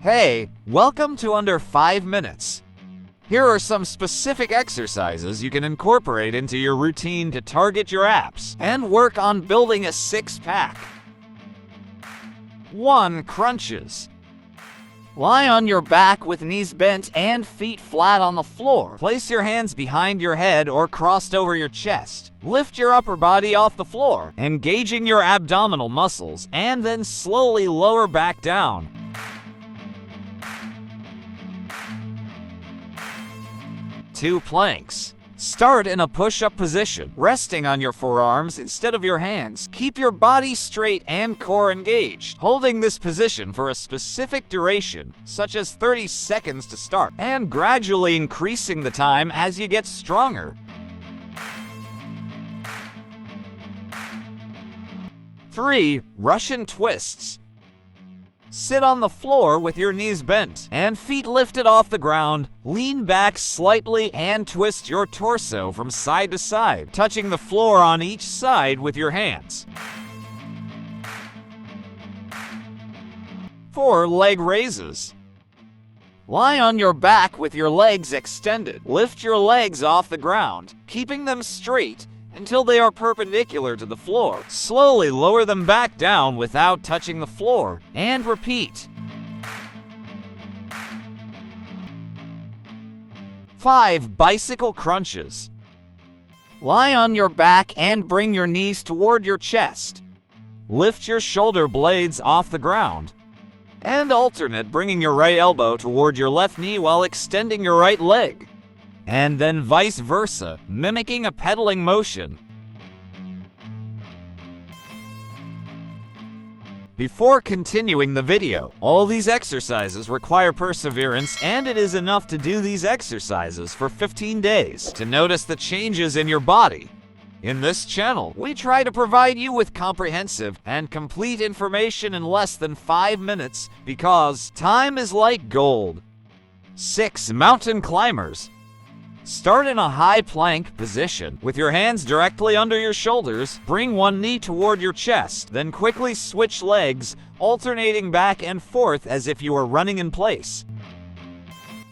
Hey, welcome to Under 5 Minutes. Here are some specific exercises you can incorporate into your routine to target your abs and work on building a six-pack. 1. Crunches. Lie on your back with knees bent and feet flat on the floor. Place your hands behind your head or crossed over your chest. Lift your upper body off the floor, engaging your abdominal muscles, and then slowly lower back down. 2. Planks. Start in a push-up position, resting on your forearms instead of your hands. Keep your body straight and core engaged, holding this position for a specific duration, such as 30 seconds to start, and gradually increasing the time as you get stronger. 3. Russian twists. Sit on the floor with your knees bent and feet lifted off the ground. Lean back slightly and twist your torso from side to side, touching the floor on each side with your hands. 4. Leg raises. Lie on your back with your legs extended. Lift your legs off the ground, keeping them straight until they are perpendicular to the floor. Slowly lower them back down without touching the floor, and repeat. 5. Bicycle crunches. Lie on your back and bring your knees toward your chest. Lift your shoulder blades off the ground, and alternate, bringing your right elbow toward your left knee while extending your right leg, and then vice versa, mimicking a pedaling motion. Before continuing the video, all these exercises require perseverance, and it is enough to do these exercises for 15 days to notice the changes in your body. In this channel, we try to provide you with comprehensive and complete information in less than 5 minutes because time is like gold. 6. Mountain climbers. Start in a high plank position with your hands directly under your shoulders. Bring one knee toward your chest, then quickly switch legs, alternating back and forth as if you were running in place.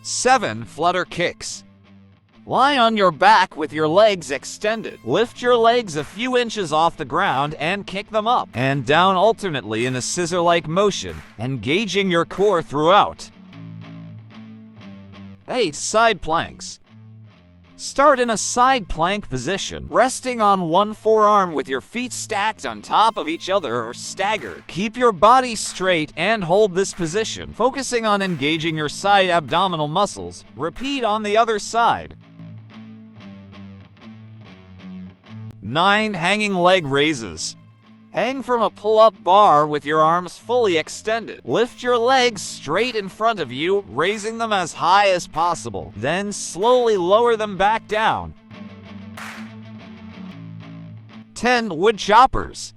7. Flutter Kicks. Lie on your back with your legs extended. Lift your legs a few inches off the ground and kick them up and down alternately in a scissor-like motion, engaging your core throughout. 8. Side planks. Start in a side plank position, resting on one forearm with your feet stacked on top of each other or staggered. Keep your body straight and hold this position, focusing on engaging your side abdominal muscles. Repeat on the other side. 9. Hanging leg raises. Hang from a pull-up bar with your arms fully extended. Lift your legs straight in front of you, raising them as high as possible. Then slowly lower them back down. 10. Woodchoppers.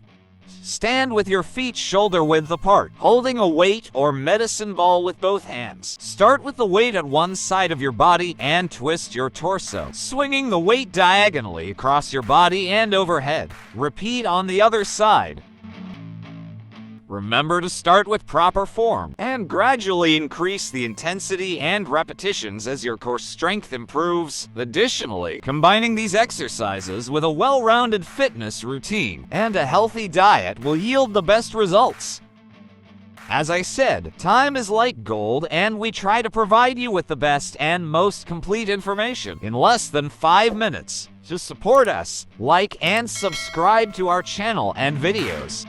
Stand with your feet shoulder-width apart, holding a weight or medicine ball with both hands. Start with the weight at one side of your body and twist your torso, swinging the weight diagonally across your body and overhead. Repeat on the other side. Remember to start with proper form and gradually increase the intensity and repetitions as your core strength improves. Additionally, combining these exercises with a well-rounded fitness routine and a healthy diet will yield the best results. As I said, time is like gold, and we try to provide you with the best and most complete information in less than 5 minutes. To support us, like and subscribe to our channel and videos.